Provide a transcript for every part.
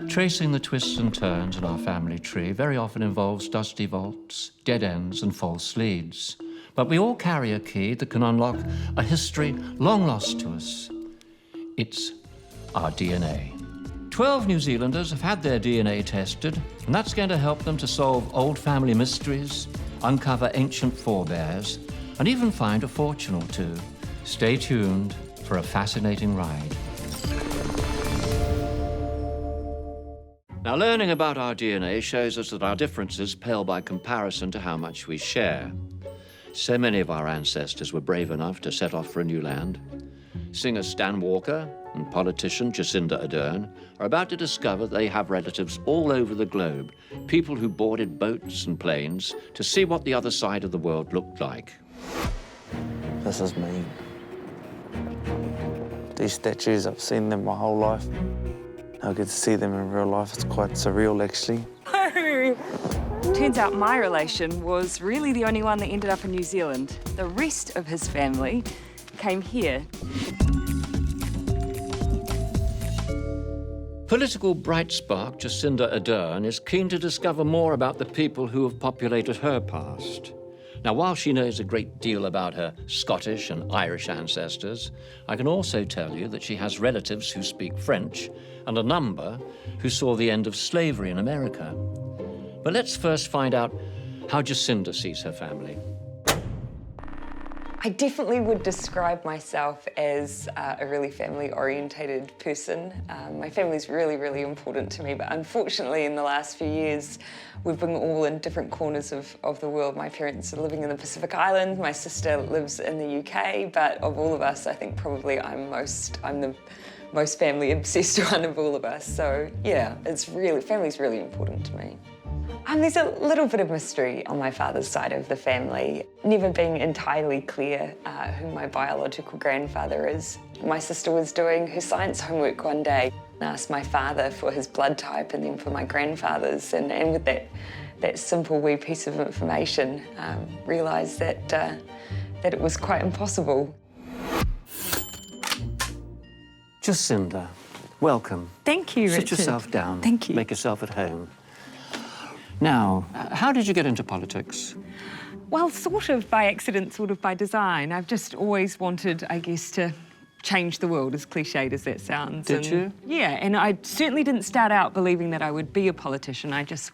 Tracing the twists and turns in our family tree very often involves dusty vaults, dead ends, and false leads. But we all carry a key that can unlock a history long lost to us. It's our DNA. 12 New Zealanders have had their DNA tested, and that's going to help them to solve old family mysteries, uncover ancient forebears, and even find a fortune or two. Stay tuned for a fascinating ride. Now, learning about our DNA shows us that our differences pale by comparison to how much we share. So many of our ancestors were brave enough to set off for a new land. Singer Stan Walker and politician Justinda are about to discover they have relatives all over the globe, people who boarded boats and planes to see what the other side of the world looked like. This is me. These statues, I've seen them my whole life. I get to see them in real life. It's quite surreal, actually. Turns out my relation was really the only one that ended up in New Zealand. The rest of his family came here. Political bright spark Justinda is keen to discover more about the people who have populated her past. Now, while she knows a great deal about her Scottish and Irish ancestors, I can also tell you that she has relatives who speak French and a number who saw the end of slavery in America. But let's first find out how Justinda sees her family. I definitely would describe myself as a really family-orientated person. My family's really, really important to me, but unfortunately in the last few years, we've been all in different corners of the world. My parents are living in the Pacific Islands, my sister lives in the UK, but of all of us, I think probably I'm the most family-obsessed one of all of us. So yeah, family's really important to me. There's a little bit of mystery on my father's side of the family, never being entirely clear who my biological grandfather is. My sister was doing her science homework one day and asked my father for his blood type and then for my grandfather's, and with that simple wee piece of information, realised that it was quite impossible. Justinda, welcome. Thank you, Richard. Sit yourself down. Thank you. Make yourself at home. Now, how did you get into politics? Well, sort of by accident, sort of by design. I've just always wanted, I guess, to change the world, as cliched as that sounds. Did you? Yeah, and I certainly didn't start out believing that I would be a politician. I just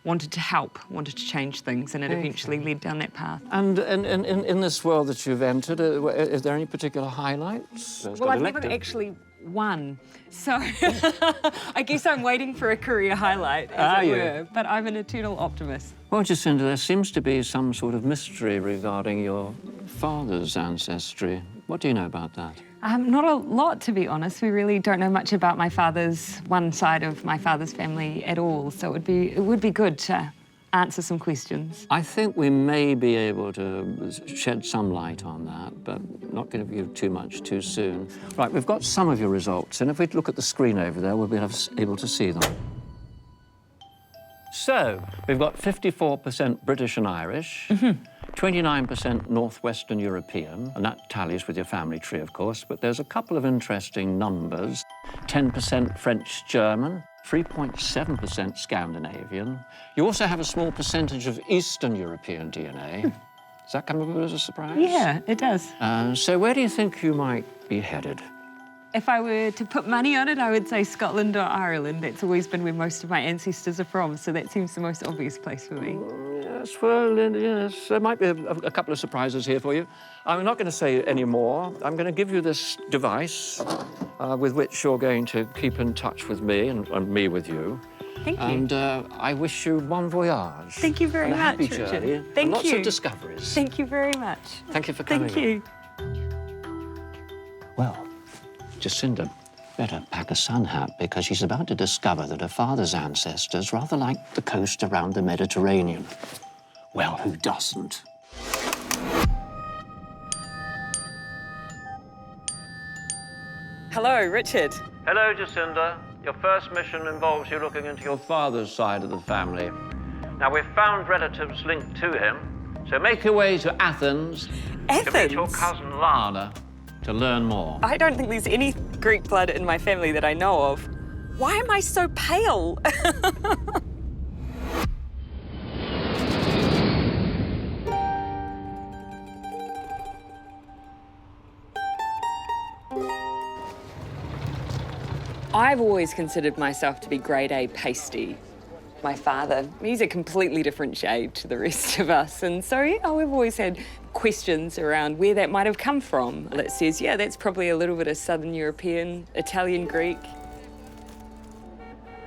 wanted to help, wanted to change things, and it eventually led down that path. And in this world that you've entered, is there any particular highlights? Well, I've never actually won, so I guess I'm waiting for a career highlight, as it were, but I'm an eternal optimist. Well, Justinda, there seems to be some sort of mystery regarding your father's ancestry. What do you know about that? Not a lot, to be honest. We really don't know much about one side of my father's family at all, so it would be good to answer some questions. I think we may be able to shed some light on that, but not going to give too much too soon. Right, we've got some of your results, and if we look at the screen over there, we'll be able to see them. So, we've got 54% British and Irish, 29% Northwestern European, and that tallies with your family tree, of course, but there's a couple of interesting numbers. 10% French-German, 3.7% Scandinavian. You also have a small percentage of Eastern European DNA. Does that come as a surprise? Yeah, it does. So where do you think you might be headed? If I were to put money on it, I would say Scotland or Ireland. That's always been where most of my ancestors are from, so that seems the most obvious place for me. Yes, well, yes, there might be a couple of surprises here for you. I'm not going to say any more. I'm going to give you this device with which you're going to keep in touch with me and me with you. Thank you. And I wish you bon voyage. Thank you very much, happy Richard. journey. Thank and lots you. of discoveries. Thank you very much. Thank you for coming. Thank you. Well, Justinda better pack a sun hat because she's about to discover that her father's ancestors rather like the coast around the Mediterranean. Well, who doesn't? Hello, Richard. Hello, Justinda. Your first mission involves you looking into your father's side of the family. Now, we've found relatives linked to him, so make your way to Athens to meet your cousin Lana to learn more. I don't think there's any Greek blood in my family that I know of. Why am I so pale? I've always considered myself to be grade A pasty. My father, he's a completely different shade to the rest of us. And so, yeah, we've always had questions around where that might have come from. That says, yeah, that's probably a little bit of Southern European, Italian, Greek.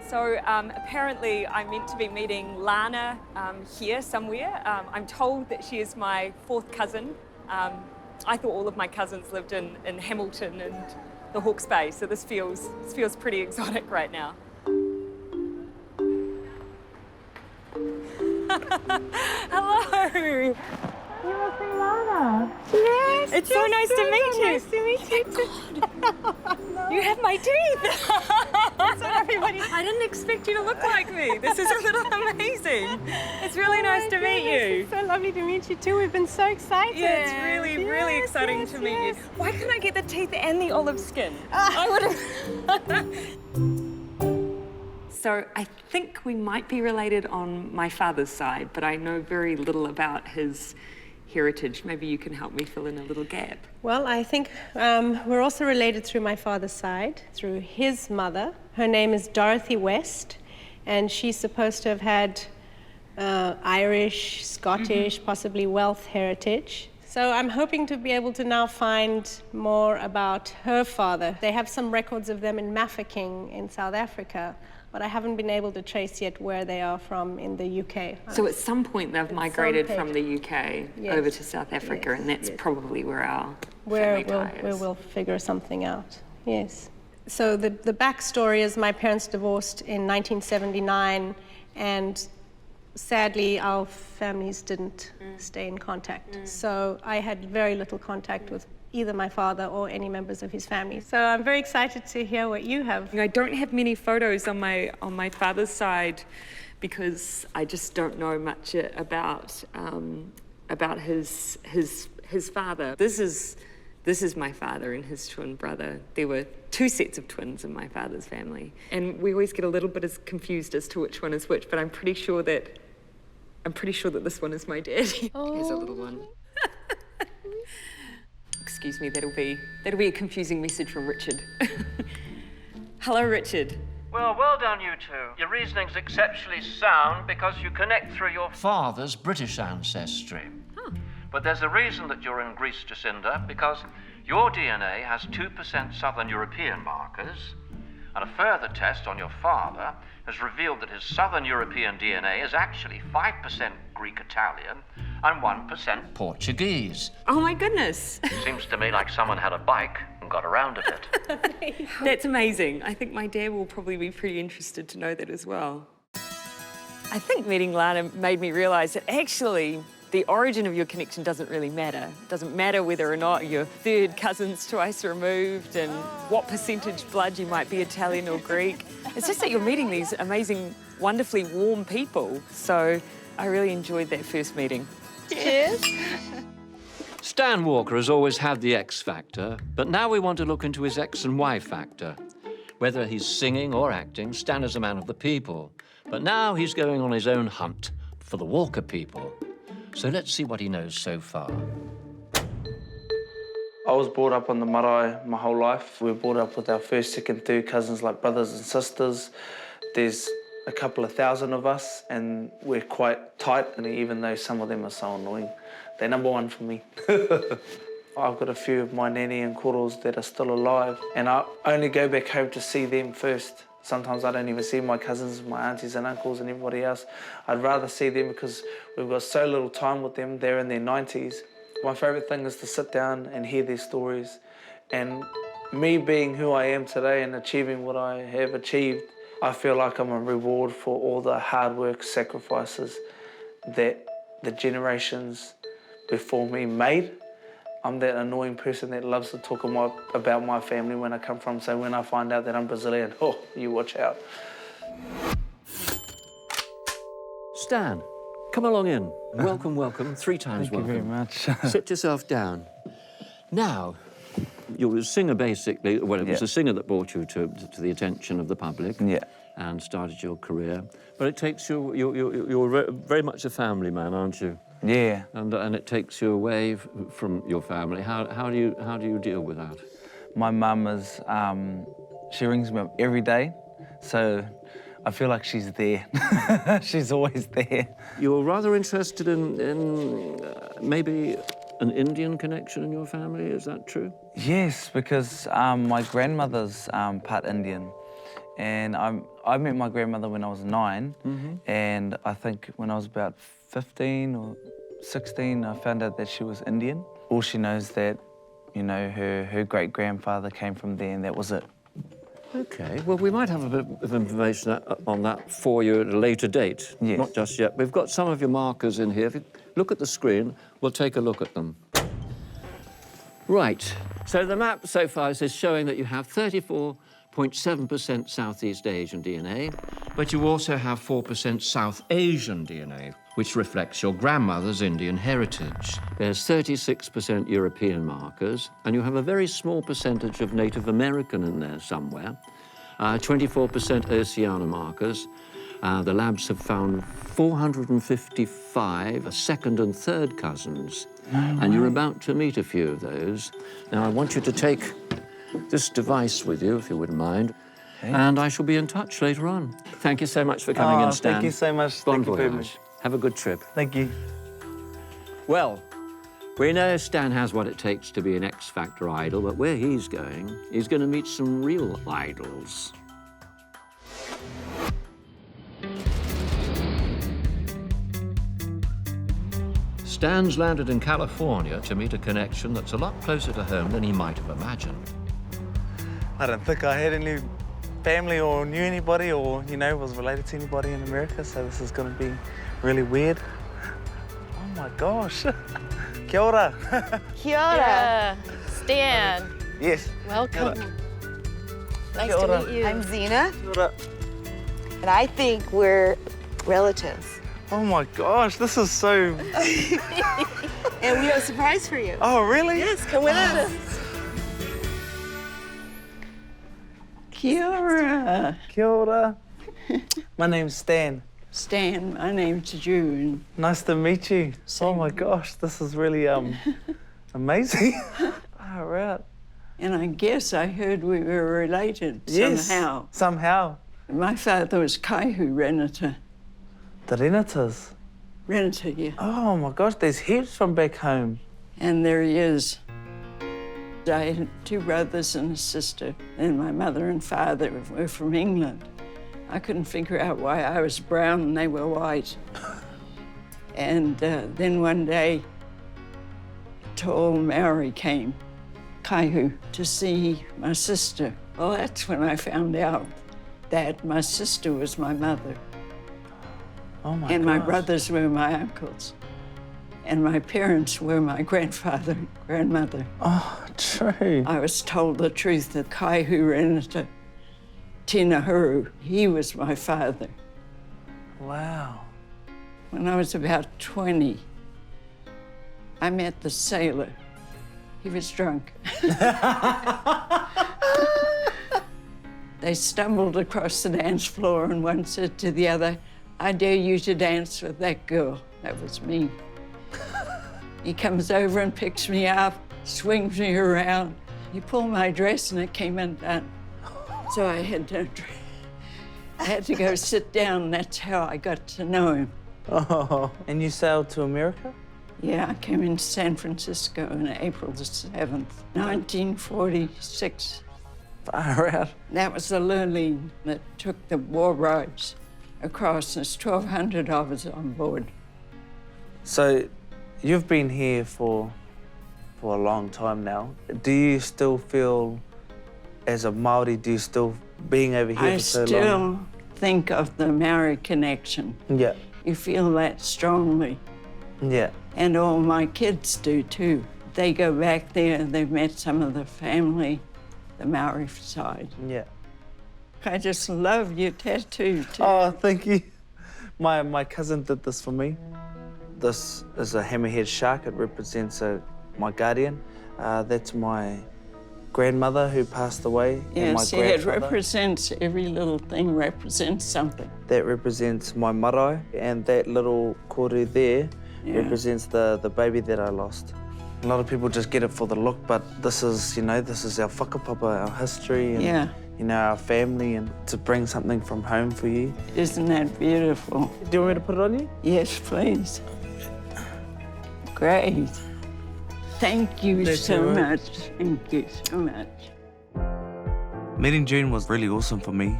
So apparently I'm meant to be meeting Lana here somewhere. I'm told that she is my fourth cousin. I thought all of my cousins lived in Hamilton and the Hawke's Bay, so this feels pretty exotic right now. Hello. You must be Lana. Yes. It's so nice to meet you. Nice to meet you. Oh my God. You have my teeth. That's what everybody. I didn't expect you to look like me. This is a little amazing. It's really nice to meet you. It's so lovely to meet you too. We've been so excited. Yeah, it's really exciting to meet you. Why couldn't I get the teeth and the olive skin? I would have. So I think we might be related on my father's side, but I know very little about his heritage. Maybe you can help me fill in a little gap. Well, I think we're also related through my father's side, through his mother. Her name is Dorothy West, and she's supposed to have had Irish, Scottish, possibly Welsh heritage. So I'm hoping to be able to now find more about her father. They have some records of them in Mafeking in South Africa, but I haven't been able to trace yet where they are from in the UK. So at some point they've migrated from the UK over to South Africa, and that's probably where our family tie is. Where we'll figure something out, yes. So the backstory is my parents divorced in 1979, and sadly our families didn't stay in contact. So I had very little contact with either my father or any members of his family. So I'm very excited to hear what you have. I don't have many photos on my father's side because I just don't know much about his father. This is my father and his twin brother. There were two sets of twins in my father's family, and we always get a little bit as confused as to which one is which. But I'm pretty sure that this one is my dad. Here's a little one. Excuse me, that'll be a confusing message from Richard. Hello, Richard. Well done, you two. Your reasoning's exceptionally sound because you connect through your father's British ancestry. Huh. But there's a reason that you're in Greece, Justinda, because your DNA has 2% Southern European markers, and a further test on your father has revealed that his Southern European DNA is actually 5% Greek-Italian and 1% Portuguese. Oh my goodness. Seems to me like someone had a bike and got around a bit. That's amazing. I think my dad will probably be pretty interested to know that as well. I think meeting Lana made me realise that actually the origin of your connection doesn't really matter. It doesn't matter whether or not you're third cousins twice removed and what percentage blood you might be Italian or Greek. It's just that you're meeting these amazing, wonderfully warm people. So I really enjoyed that first meeting. Cheers. Stan Walker has always had the X factor, but now we want to look into his X and Y factor. Whether he's singing or acting, Stan is a man of the people. But now he's going on his own hunt for the Walker people. So let's see what he knows so far. I was brought up on the marae my whole life. We were brought up with our first, second, third cousins like brothers and sisters. There's a couple of thousand of us and we're quite tight, and even though some of them are so annoying, they're number one for me. I've got a few of my nanny and koros that are still alive, and I only go back home to see them first. Sometimes I don't even see my cousins, my aunties and uncles and everybody else. I'd rather see them because we've got so little time with them. They're in their 90s. My favourite thing is to sit down and hear their stories. And me being who I am today and achieving what I have achieved, I feel like I'm a reward for all the hard work, sacrifices that the generations before me made. I'm that annoying person that loves to talk about my family when I come from, so when I find out that I'm Brazilian, oh, you watch out. Stan, come along in. Welcome, welcome. 3 times welcome. Thank you very much. Sit yourself down. Now, you were a singer, basically. Well, it was Yeah. a singer that brought you to the attention of the public. Yeah. And started your career. But it takes you... You're very much a family man, aren't you? Yeah. And it takes you away from your family. How do you deal with that? My mum is, she rings me up every day, so I feel like she's there. She's always there. You're rather interested in maybe an Indian connection in your family, is that true? Yes, because my grandmother's part Indian, and I met my grandmother when I was 9, and I think when I was about 15 or 16, I found out that she was Indian. All she knows that, you know, her great-grandfather came from there, and that was it. OK, well, we might have a bit of information on that for you at a later date. Yes. Not just yet. We've got some of your markers in here. If you look at the screen, we'll take a look at them. Right, so the map so far is showing that you have 34.7% Southeast Asian DNA, but you also have 4% South Asian DNA, which reflects your grandmother's Indian heritage. There's 36% European markers, and you have a very small percentage of Native American in there somewhere. 24% Oceania markers. The labs have found 455 second and third cousins, and you're about to meet a few of those. Now, I want you to take this device with you, if you wouldn't mind, and I shall be in touch later on. Thank you so much for coming in, Stan. Thank you so much. Bon Thank you very voyage. much. Have a good trip. Thank you. Well, we know Stan has what it takes to be an X Factor idol, but where he's going to meet some real idols. Stan's landed in California to meet a connection that's a lot closer to home than he might have imagined. I don't think I had any family or knew anybody or, you know, was related to anybody in America, so this is going to be really weird. Oh my gosh. Kia ora. Kia ora. Yeah. Stan, Yes. welcome. Nice Kia ora. to meet you. I'm Zena, Kia ora. and I think we're relatives. Oh my gosh, this is so... And we have a surprise for you. Oh, really? Yes, come with us. Kia ora. Kia ora. My name's Stan. Stan, my name's June. Nice to meet you. Same Oh my here. gosh, this is really amazing. All right. And I guess I heard we were related somehow. Somehow. My father was Kaihu Renata. The Renatas. Renata, yeah. Oh my gosh, there's heaps from back home. And there he is. I had 2 brothers and a sister, and my mother and father were from England. I couldn't figure out why I was brown and they were white. And then one day, a tall Maori came, Kaihu, to see my sister. Well, that's when I found out that my sister was my mother. Oh my And gosh. my brothers were my uncles. And my parents were my grandfather and grandmother. Oh, true. I was told the truth that Kaihu Renata Tinahuru, he was my father. Wow. When I was about 20, I met the sailor. He was drunk. They stumbled across the dance floor and one said to the other, "I dare you to dance with that girl." That was me. He comes over and picks me up, swings me around. He pulled my dress and it came undone. So I had to go sit down, and that's how I got to know him. Oh. And you sailed to America? Yeah, I came into San Francisco on April the 7th, 1946. Far out. That was the Lurleen that took the war rides across. There's 1,200 of us on board. So you've been here for a long time now. Do you still feel, as a Māori, do you still, being over here I for so long? still think of the Maori connection. Yeah. You feel that strongly. Yeah. And all my kids do too. They go back there and they've met some of the family, the Maori side. Yeah. I just love your tattoo too. Oh, thank you. My cousin did this for me. This is a hammerhead shark. It represents my guardian. That's my grandmother who passed away and my Yes, yeah, it grandfather. represents, every little thing represents something. That represents my marae, and that little koru there represents the baby that I lost. A lot of people just get it for the look, but this is, you know, this is our whakapapa, our history, and, you know, our family, and to bring something from home for you. Isn't that beautiful? Do you want me to put it on you? Yes, please. Great. Thank you so much. Thank you so much. Meeting June was really awesome for me.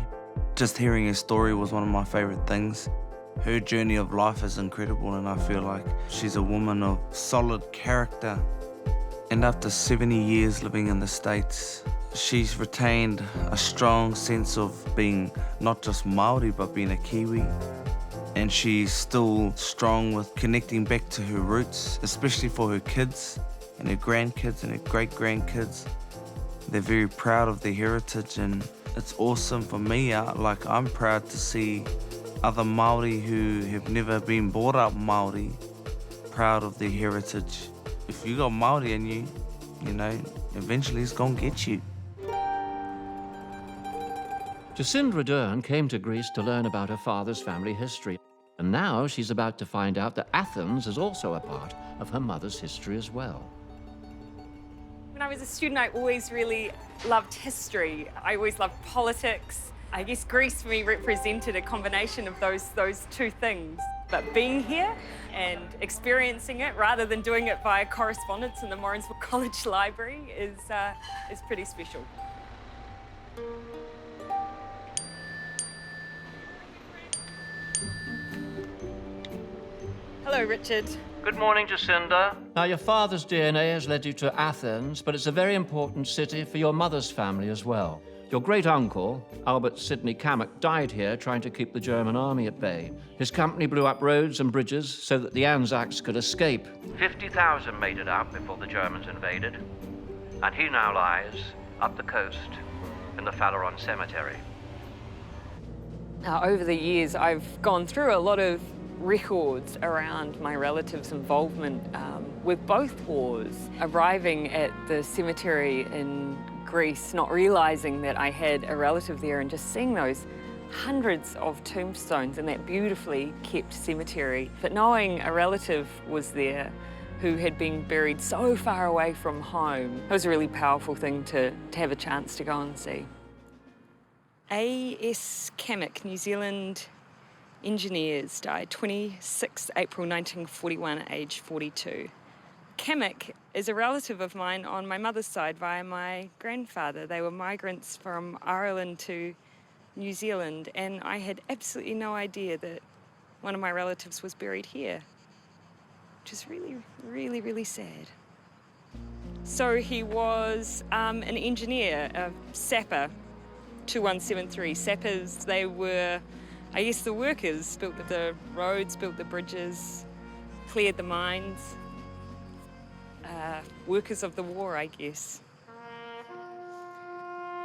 Just hearing her story was one of my favourite things. Her journey of life is incredible, and I feel like she's a woman of solid character. And after 70 years living in the States, she's retained a strong sense of being not just Māori, but being a Kiwi. And she's still strong with connecting back to her roots, especially for her kids and her grandkids and her great-grandkids. They're very proud of their heritage, and it's awesome for me. I'm proud to see other Māori who have never been brought up Māori, proud of their heritage. If you got Māori in you, you know, eventually it's gonna get you. Justinda Ardern came to Greece to learn about her father's family history, and now she's about to find out that Athens is also a part of her mother's history as well. When I was a student, I always really loved history. I always loved politics. I guess Greece for me represented a combination of those two things. But being here and experiencing it rather than doing it via correspondence in the Morrinsville College Library is pretty special. Hello, Richard. Good morning, Justinda. Now, your father's DNA has led you to Athens, but it's a very important city for your mother's family as well. Your great-uncle, Albert Sidney Cammack, died here trying to keep the German army at bay. His company blew up roads and bridges so that the Anzacs could escape. 50,000 made it out before the Germans invaded, and he now lies up the coast in the Phaleron Cemetery. Now, over the years, I've gone through a lot of records around my relatives' involvement with both wars. Arriving at the cemetery in Greece, not realising that I had a relative there, and just seeing those hundreds of tombstones in that beautifully kept cemetery, but knowing a relative was there who had been buried so far away from home, it was a really powerful thing to have a chance to go and see. A.S. Cammack, New Zealand engineers, died 26 April 1941 at age 42. Cammack is a relative of mine on my mother's side via my grandfather. They were migrants from Ireland to New Zealand, and I had absolutely no idea that one of my relatives was buried here, which is really, really, really sad. So he was an engineer, a sapper, 2173. Sappers, they were, I guess, the workers, built the roads, built the bridges, cleared the mines. Workers of the war, I guess.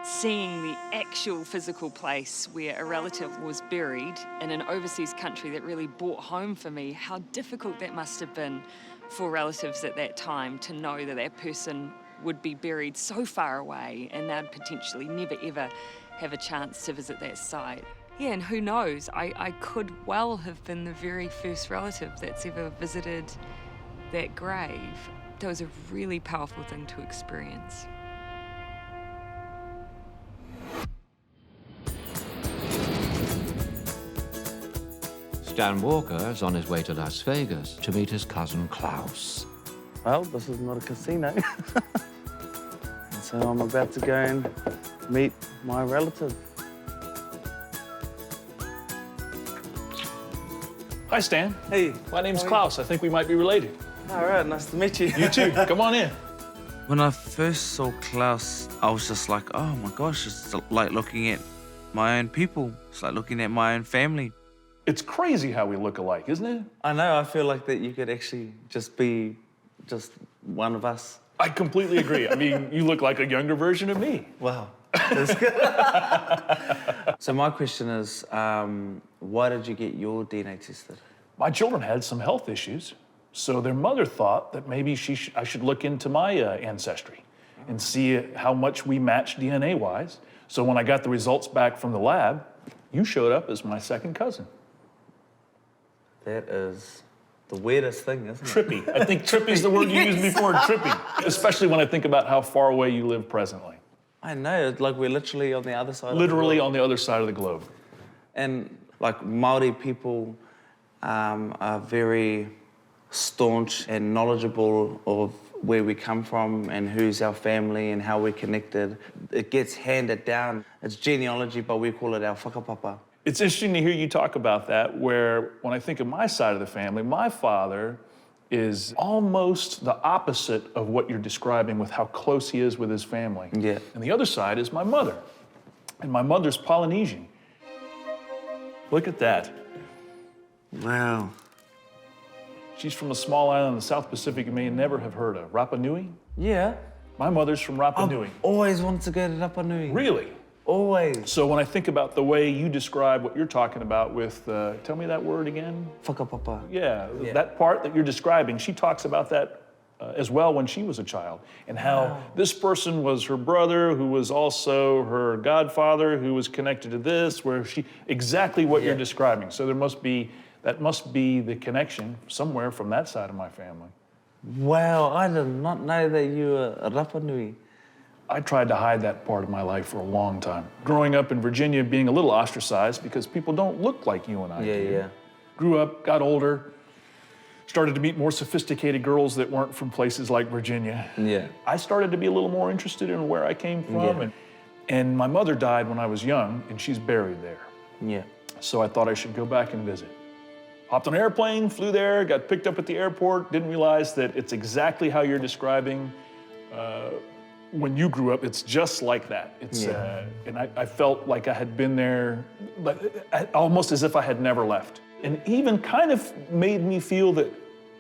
Seeing the actual physical place where a relative was buried in an overseas country that really brought home for me how difficult that must have been for relatives at that time to know that that person would be buried so far away and they'd potentially never ever have a chance to visit that site. Yeah, and who knows, I could well have been the very first relative that's ever visited that grave. That was a really powerful thing to experience. Stan Walker is on his way to Las Vegas to meet his cousin Klaus. Well, this is not a casino. And so I'm about to go and meet my relative. Hi, Stan. Hey. My name's Klaus. I think we might be related. All right, nice to meet you. You too. Come on in. When I first saw Klaus, I was just like, oh my gosh, it's like looking at my own people. It's like looking at my own family. It's crazy how we look alike, isn't it? I know, I feel like that you could actually just be just one of us. I completely agree. I mean, you look like a younger version of me. Wow. That's good. So my question is, why did you get your DNA tested? My children had some health issues, so their mother thought that maybe I should look into my ancestry. and see how much we match DNA-wise. So when I got the results back from the lab, you showed up as my second cousin. That is the weirdest thing, isn't it? Trippy. I think trippy is the word you used before, trippy. Especially when I think about how far away you live presently. I know, it's like we're literally on the other side Literally of the on the other side of the globe. And like Māori people are very staunch and knowledgeable of where we come from and who's our family and how we're connected. It gets handed down. It's genealogy, but we call it our whakapapa. It's interesting to hear you talk about that, where when I think of my side of the family, my father is almost the opposite of what you're describing with how close he is with his family. Yeah. And the other side is my mother. And my mother's Polynesian. Look at that. Wow. She's from a small island in the South Pacific you may never have heard of. Rapanui? Yeah. My mother's from Rapanui. Always wanted to go to Rapanui. Really? Always. So when I think about the way you describe what you're talking about with, tell me that word again? Whakapapa. Yeah, that part that you're describing, she talks about that as well when she was a child, and how this person was her brother, who was also her godfather, who was connected to this, where exactly what you're describing. So that must be the connection somewhere from that side of my family. Wow, I did not know that you were a Rapanui. I tried to hide that part of my life for a long time. Growing up in Virginia, being a little ostracized because people don't look like you and I do. Yeah. Grew up, got older, started to meet more sophisticated girls that weren't from places like Virginia. Yeah. I started to be a little more interested in where I came from. Yeah. And my mother died when I was young, and she's buried there. Yeah. So I thought I should go back and visit. Hopped on an airplane, flew there, got picked up at the airport, didn't realize that it's exactly how you're describing when you grew up. It's just like that. It's and I felt like I had been there, almost as if I had never left. And even kind of made me feel that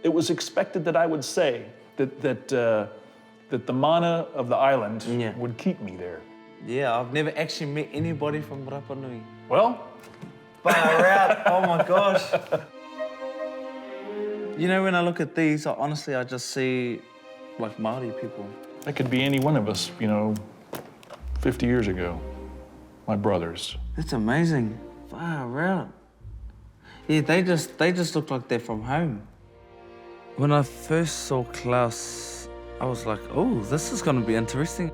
it was expected that I would say that the mana of the island would keep me there. Yeah, I've never actually met anybody from Rapanui. Well, far out. Oh my gosh. You know, when I look at these, honestly, I just see like Māori people. That could be any one of us, 50 years ago. My brothers. That's amazing. Far out. Yeah, they just look like they're from home. When I first saw Klaus, I was like, oh, this is gonna be interesting.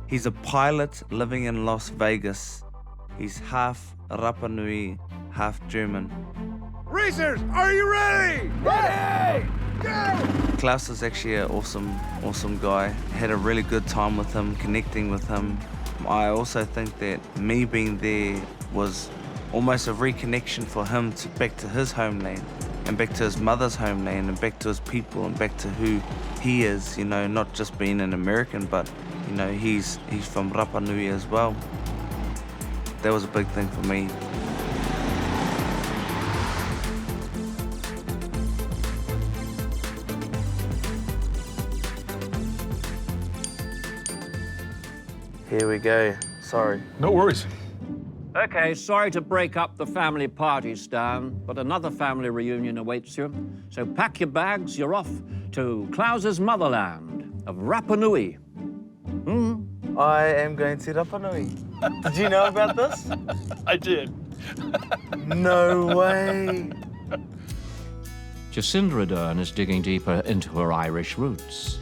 He's a pilot living in Las Vegas. He's half Rapanui, half German. Racers, are you ready? Ready! Go! Klaus is actually an awesome guy. Had a really good time with him, connecting with him. I also think that me being there was almost a reconnection for him back to his homeland and back to his mother's homeland and back to his people and back to who he is, not just being an American, but, he's from Rapanui as well. That was a big thing for me. Here we go. Sorry. No worries. Okay, sorry to break up the family party, Stan, but another family reunion awaits you. So pack your bags, you're off to Klaus's motherland of Rapanui. I am going to Rapanui. Did you know about this? I did. No way. Justinda Ardern is digging deeper into her Irish roots.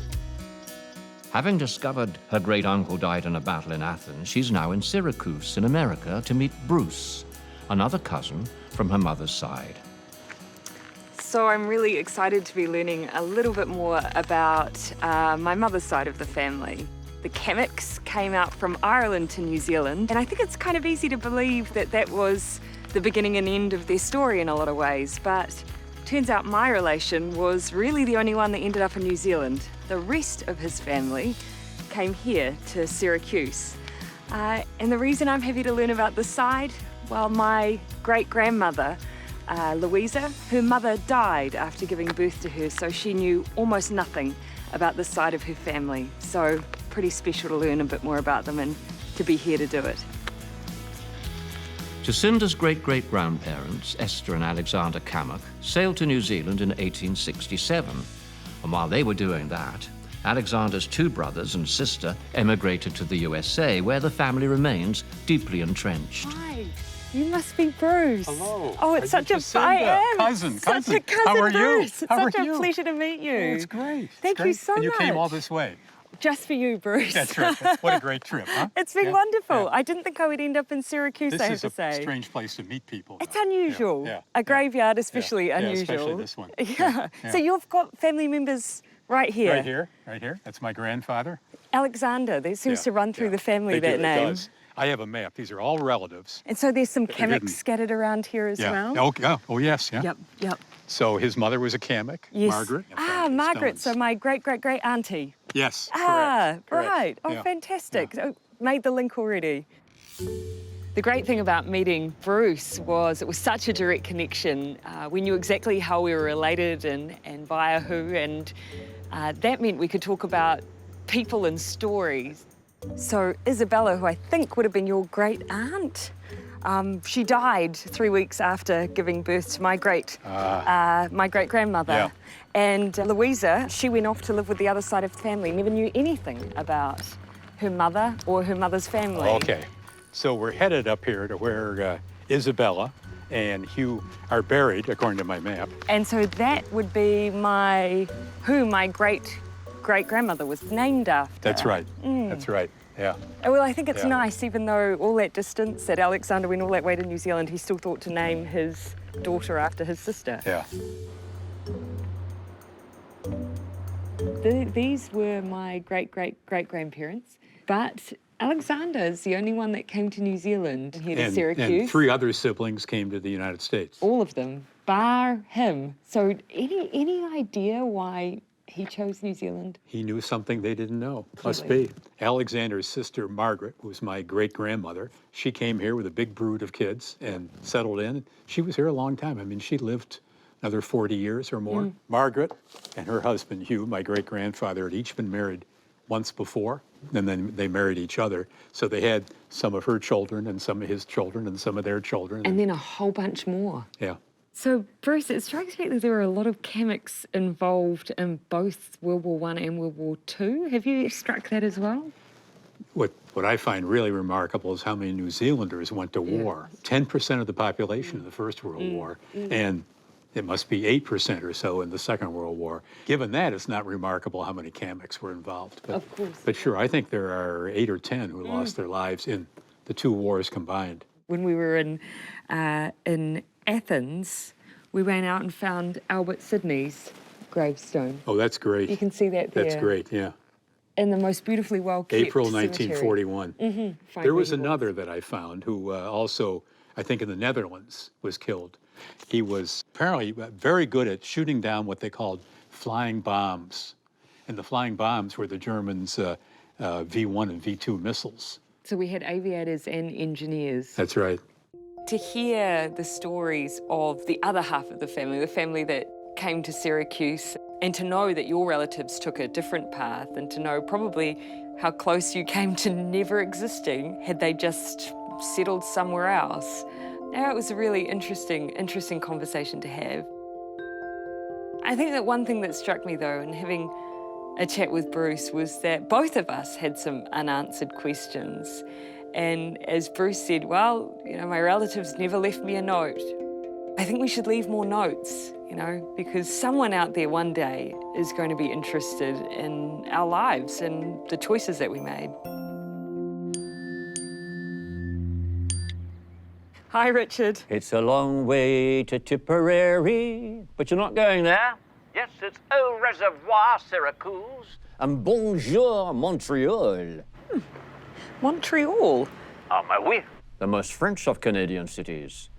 Having discovered her great-uncle died in a battle in Athens, she's now in Syracuse in America to meet Bruce, another cousin from her mother's side. So I'm really excited to be learning a little bit more about my mother's side of the family. The Cammocks came out from Ireland to New Zealand, and I think it's kind of easy to believe that that was the beginning and end of their story in a lot of ways, but turns out my relation was really the only one that ended up in New Zealand. The rest of his family came here to Syracuse. And the reason I'm happy to learn about this side, well, my great-grandmother, Louisa, her mother died after giving birth to her, so she knew almost nothing about this side of her family. So pretty special to learn a bit more about them and to be here to do it. Justinda's great-great-grandparents, Esther and Alexander Cammock, sailed to New Zealand in 1867. And while they were doing that, Alexander's 2 brothers and sister emigrated to the USA, where the family remains deeply entrenched. Hi, you must be Bruce. Hello. Oh, it's such a... Justinda. I am. Cousin. Such a cousin, How are Bruce. you? It's How such are a you? pleasure to meet you. Oh, it's great. Thank you so and you much. came all this way. Just for you, Bruce. That's right. What a great trip, huh? It's been Yeah, wonderful. yeah. I didn't think I would end up in Syracuse, This I have is to a say. strange place to meet people. It's though. unusual. Yeah, A graveyard, especially yeah, unusual. especially this one. Yeah. Yeah. So you've got family members right here. Right here, right here. That's my grandfather. Alexander. That seems to run through the family, that It name. does. I have a map. These are all relatives. And so there's some hidden. Kameks scattered around here as well. Oh, yes, yeah. Yep. So his mother was a Kamek, Yes. Margaret. Margaret. Stones. So my great auntie. Yes, Correct. correct. Right. Oh, Yeah. fantastic. So made the link already. The great thing about meeting Bruce was it was such a direct connection. We knew exactly how we were related and via who, and that meant we could talk about people and stories. So Isabella, who I think would have been your great aunt, she died 3 weeks after giving birth to my great grandmother. Yeah. And Louisa, she went off to live with the other side of the family, never knew anything about her mother or her mother's family. Okay. So we're headed up here to where Isabella and Hugh are buried, according to my map. And so that would be who my great-great-grandmother was named after. That's right. That's right. Yeah. Well, I think it's Yeah. nice, even though all that distance, that Alexander went all that way to New Zealand, he still thought to name his daughter after his sister. Yeah. These were my great-great-great-grandparents, but Alexander is the only one that came to New Zealand here to Syracuse. And 3 other siblings came to the United States. All of them, bar him. So any idea why he chose New Zealand? He knew something they didn't know. Must Clearly. be. Alexander's sister, Margaret, who was my great-grandmother, she came here with a big brood of kids and settled in. She was here a long time. I mean, she lived another 40 years or more. Margaret and her husband, Hugh, my great-grandfather, had each been married once before, and then they married each other. So they had some of her children and some of his children and some of their children. And then a whole bunch more. Yeah. So, Bruce, it strikes me that there are a lot of Kameks involved in both World War I and World War II. Have you struck that as well? What I find really remarkable is how many New Zealanders went to war. 10% of the population in the First World War, and it must be 8% or so in the Second World War. Given that, it's not remarkable how many Kameks were involved. But, Of course. But sure, I think there are 8 or 10 who lost their lives in the 2 wars combined. When we were in Athens, we ran out and found Albert Sidney's gravestone. Oh, that's great. You can see that there. That's great, yeah. In the most beautifully well-kept April cemetery. 1941. Find There was where he another that I found who also, I think in the Netherlands, was killed. He was apparently very good at shooting down what they called flying bombs. And the flying bombs were the Germans' V-1 and V-2 missiles. So we had aviators and engineers. That's right. To hear the stories of the other half of the family that came to Syracuse, and to know that your relatives took a different path, and to know probably how close you came to never existing had they just settled somewhere else. Now, it was a really interesting conversation to have. I think that one thing that struck me, though, in having a chat with Bruce, was that both of us had some unanswered questions. And as Bruce said, well, you know, my relatives never left me a note. I think we should leave more notes, you know, because someone out there one day is going to be interested in our lives and the choices that we made. Hi, Richard. It's a long way to Tipperary, but you're not going there. Yes, it's Au Reservoir, Syracuse, and bonjour, Montreal. Montreal? Ah, mais oui. The most French of Canadian cities.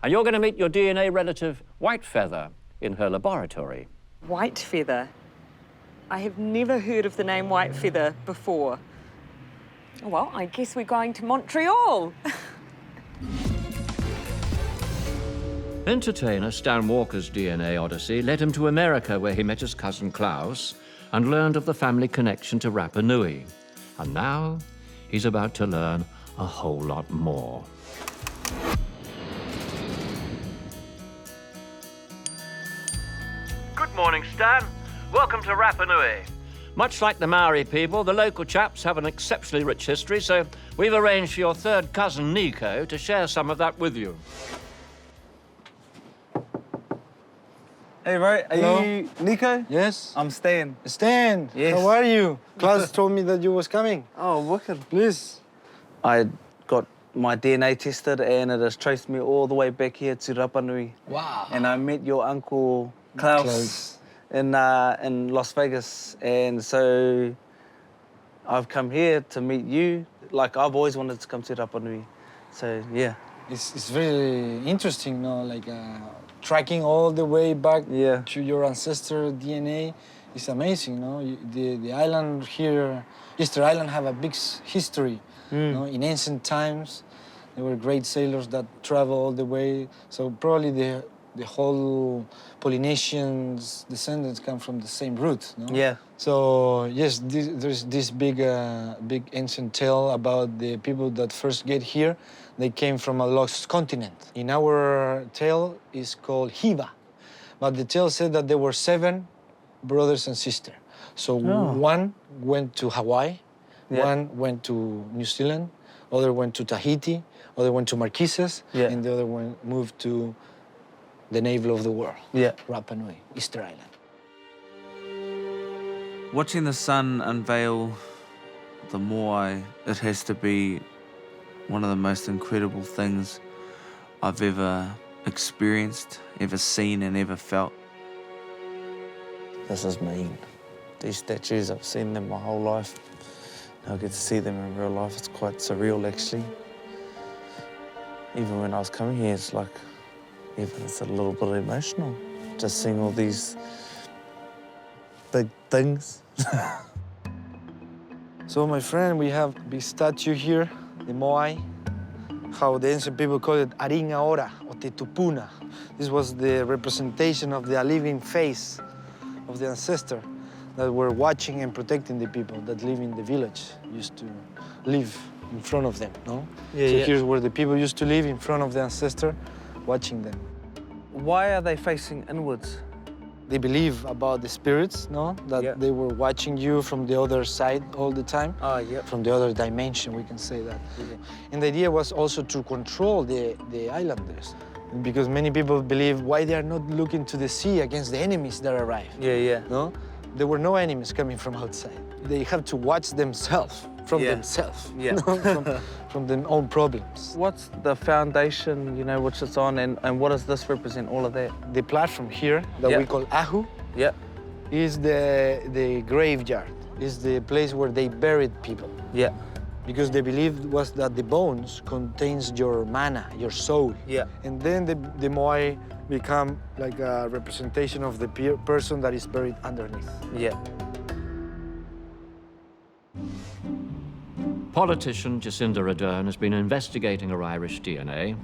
And you're going to meet your DNA relative, Whitefeather, in her laboratory. Whitefeather? I have never heard of the name Whitefeather before. Well, I guess we're going to Montreal. Entertainer Stan Walker's DNA odyssey led him to America, where he met his cousin Klaus and learned of the family connection to Rapanui. And now he's about to learn a whole lot more. Good morning, Stan. Welcome to Rapanui. Much like the Maori people, the local chaps have an exceptionally rich history, so we've arranged for your third cousin, Nico, to share some of that with you. Hey, Ray, Hello? are you Nico? Yes. I'm Stan. Stan, Yes. how are you? Klaus told me that you was coming. Oh, wicked. Please. I got my DNA tested and it has traced me all the way back here to Rapanui. Wow. And I met your uncle Klaus in Las Vegas. And so I've come here to meet you. Like, I've always wanted to come to Rapanui. So, yeah. It's very interesting, no? Like tracking all the way back to your ancestor DNA. It's amazing, no? The island here, Easter Island, have a big history. No? In ancient times, there were great sailors that traveled all the way. So probably the whole Polynesians' descendants come from the same root, no? Yeah. So yes, there's this big ancient tale about the people that first get here. They came from a lost continent. In our tale, it's called Hiva, but the tale said that there were 7 brothers and sisters. So one went to Hawaii, one went to New Zealand, other went to Tahiti, other went to Marquesas, and the other one moved to the navel of the world, Rapanui, Easter Island. Watching the sun unveil the Moai, it has to be one of the most incredible things I've ever experienced, ever seen and ever felt. This is mean. These statues, I've seen them my whole life. Now I get to see them in real life. It's quite surreal, actually. Even when I was coming here, it's like, even it's a little bit emotional, just seeing all these big things. So my friend, we have a big statue here, the Moai, how the ancient people call it Aringa Ora, or Te Tupuna. This was the representation of the living face of the ancestor that were watching and protecting the people that live in the village, used to live in front of them, no? So here's where the people used to live, in front of the ancestor, watching them. Why are they facing inwards? They believe about the spirits, no? That they were watching you from the other side all the time. From the other dimension, we can say that. And the idea was also to control the islanders. Because many people believe why they are not looking to the sea against the enemies that arrive. No? There were no enemies coming from outside. They have to watch themselves, from themselves, from their own problems. What's the foundation, you know, which it's on, and what does this represent, all of that? The platform here that we call Ahu is the graveyard, is the place where they buried people. Because they believed was that the bones contains your mana, your soul. And then the Moai become like a representation of the person that is buried underneath. Politician Justinda Ardern has been investigating her Irish DNA.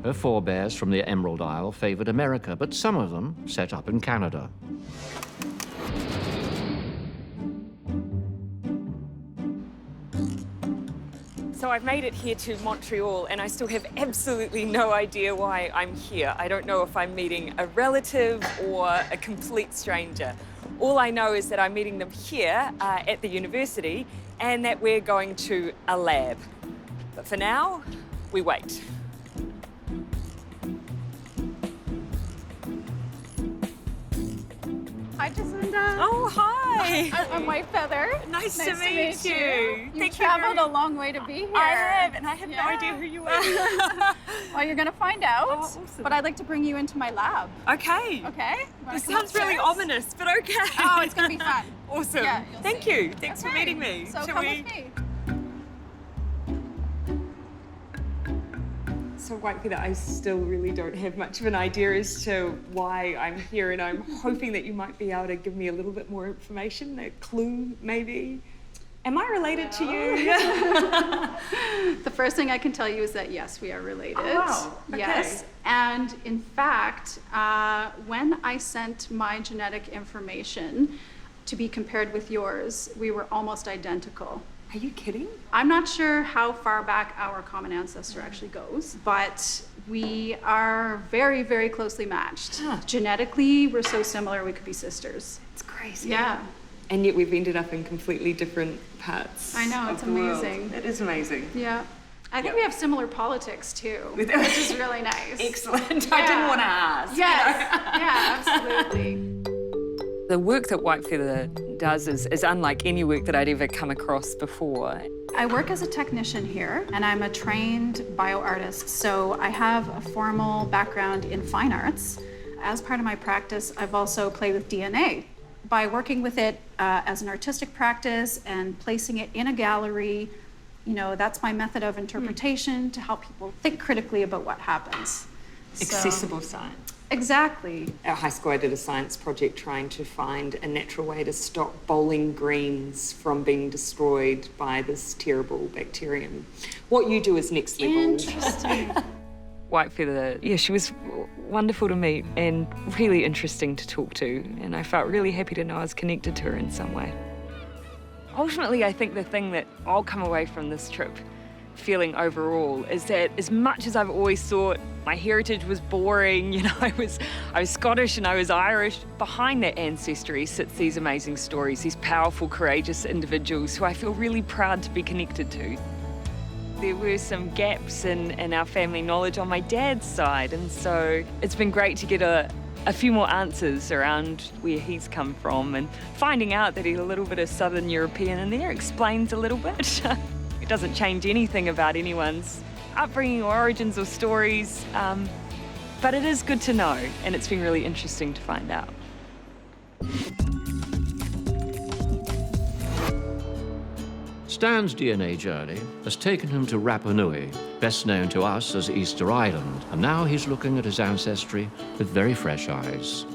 Her forebears from the Emerald Isle favoured America, but some of them set up in Canada. So I've made it here to Montreal and I still have absolutely no idea why I'm here. I don't know if I'm meeting a relative or a complete stranger. All I know is that I'm meeting them here at the university and that we're going to a lab. But for now, we wait. Hi, Justinda. Oh, hi. I'm White Feather. Nice to meet you. You traveled a long way to be here. I have, and I have no idea who you are. Well, you're gonna find out. Oh, awesome. But I'd like to bring you into my lab. Okay. Okay? This sounds really ominous, but okay. Oh, it's gonna be fun. Awesome. Yeah, Thank you. Thanks for meeting me. So Shall come we? with me. So Whitefeather, I still really don't have much of an idea as to why I'm here, and I'm hoping that you might be able to give me a little bit more information, a clue maybe. Am I related to you? The first thing I can tell you is that yes, we are related. Oh, wow. Okay. Yes, and in fact, when I sent my genetic information to be compared with yours, we were almost identical. Are you kidding? I'm not sure how far back our common ancestor actually goes, but we are very, very closely matched. Genetically, we're so similar we could be sisters. It's crazy. Yeah. And yet we've ended up in completely different parts. I know, it's amazing. It is amazing. Yeah. I think we have similar politics too, which is really nice. Excellent. Yeah. I didn't want to ask. Yes. Yeah, absolutely. The work that White Feather does is unlike any work that I'd ever come across before. I work as a technician here, and I'm a trained bioartist, so I have a formal background in fine arts. As part of my practice, I've also played with DNA. By working with it as an artistic practice and placing it in a gallery, you know, that's my method of interpretation to help people think critically about what happens. Accessible science. Exactly. At high school, I did a science project trying to find a natural way to stop bowling greens from being destroyed by this terrible bacterium. What you do is next level. Interesting. White Feather, yeah, she was wonderful to meet and really interesting to talk to, and I felt really happy to know I was connected to her in some way. Ultimately, I think the thing that I'll come away from this trip feeling overall is that as much as I've always thought my heritage was boring, you know, I was Scottish and I was Irish, behind that ancestry sits these amazing stories, these powerful, courageous individuals who I feel really proud to be connected to. There were some gaps in our family knowledge on my dad's side, and so it's been great to get a few more answers around where he's come from, and finding out that he's a little bit of Southern European in there explains a little bit. It doesn't change anything about anyone's upbringing or origins or stories, but it is good to know, and it's been really interesting to find out. Stan's DNA journey has taken him to Rapanui, best known to us as Easter Island, and now he's looking at his ancestry with very fresh eyes.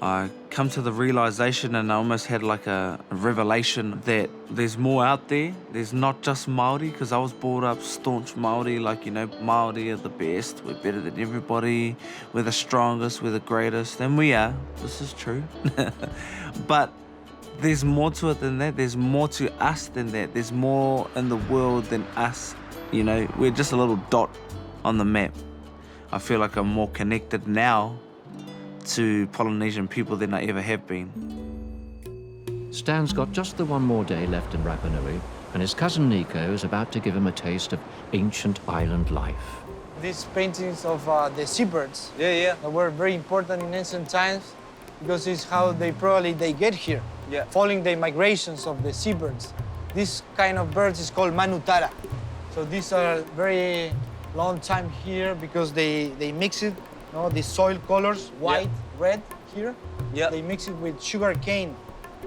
I come to the realization, and I almost had like a revelation, that there's more out there. There's not just Māori, because I was brought up staunch Māori, like, you know, Māori are the best, we're better than everybody, we're the strongest, we're the greatest, and we are. This is true. But there's more to it than that. There's more to us than that. There's more in the world than us. You know, we're just a little dot on the map. I feel like I'm more connected now to Polynesian people than I ever have been. Stan's got just the one more day left in Rapanui, and his cousin Nico is about to give him a taste of ancient island life. These paintings of the seabirds that were very important in ancient times, because it's how they get here, following the migrations of the seabirds. This kind of birds is called manutara. So these are very long time here because they mix it, you know, the soil colors, white, red here. They mix it with sugar cane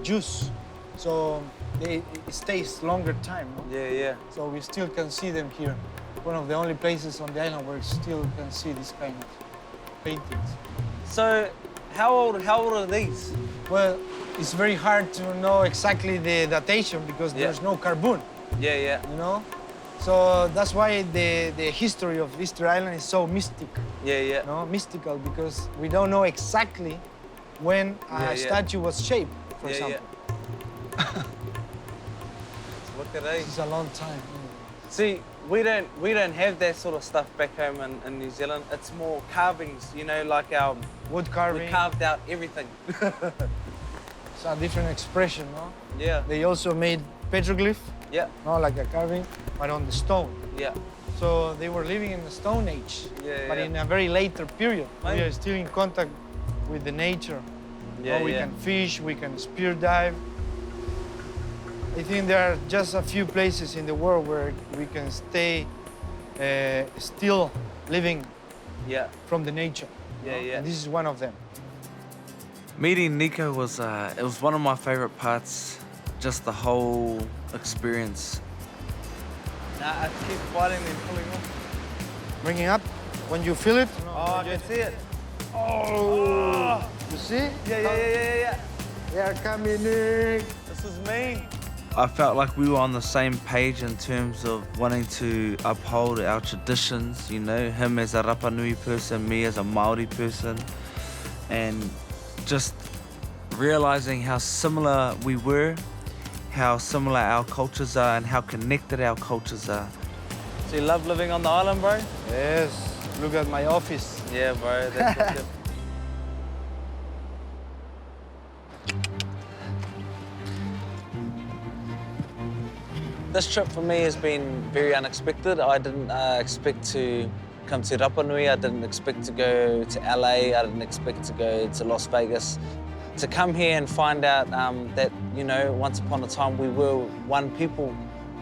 juice, so it stays longer time. No? So we still can see them here. One of the only places on the island where you still can see this kind of paintings. So, how old are these? Well, it's very hard to know exactly the datation because there's no carbon. You know? So that's why the history of Easter Island is so mystic. No, mystical, because we don't know exactly when a statue was shaped, for example. Look at these. It's a long time. See, we don't have that sort of stuff back home in New Zealand. It's more carvings, you know, like our wood carving. We carved out everything. It's a different expression, no? They also made petroglyph. No, like a carving, but on the stone. So they were living in the Stone Age, but in a very later period. We are still in contact with the nature. We can fish, we can spear dive. I think there are just a few places in the world where we can stay still living from the nature. And this is one of them. Meeting Nico was it was one of my favorite parts. Just the whole experience. I keep fighting and pulling off. Bringing up when you feel it. Oh, I can see it. Oh! You see? Yeah. They're coming in. This is mean. I felt like we were on the same page in terms of wanting to uphold our traditions, you know, him as a Rapanui person, me as a Māori person, and just realizing how similar we were, how similar our cultures are, and how connected our cultures are. So you love living on the island, bro? Yes. Look at my office. Yeah, bro. That's This trip for me has been very unexpected. I didn't expect to come to Rapanui. I didn't expect to go to LA. I didn't expect to go to Las Vegas. To come here and find out that, you know, once upon a time we were one people,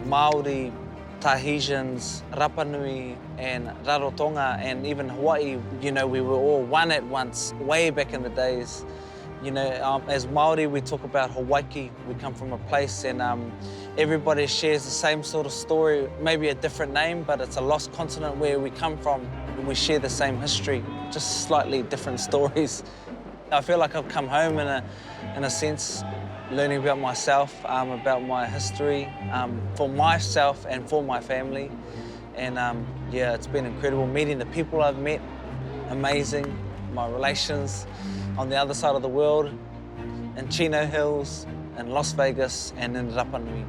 Māori, Tahitians, Rapanui and Rarotonga and even Hawaii, you know, we were all one at once, way back in the days. You know, as Māori, we talk about Hawaii. We come from a place and everybody shares the same sort of story, maybe a different name, but it's a lost continent where we come from. We share the same history, just slightly different stories. I feel like I've come home in a sense, learning about myself, about my history, for myself and for my family. And yeah, it's been incredible meeting the people I've met, amazing, my relations on the other side of the world, in Chino Hills, in Las Vegas, and in Rapanui.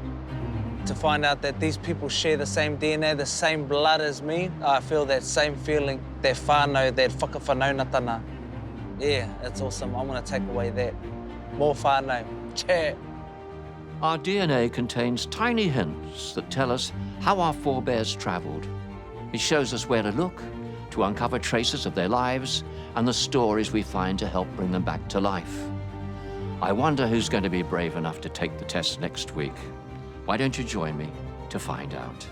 To find out that these people share the same DNA, the same blood as me, I feel that same feeling, that whānau, that whakawhanaunatana. Yeah, it's awesome. I'm gonna take away that. More whānau. Che. Our DNA contains tiny hints that tell us how our forebears traveled. It shows us where to look, to uncover traces of their lives and the stories we find to help bring them back to life. I wonder who's going to be brave enough to take the test next week. Why don't you join me to find out?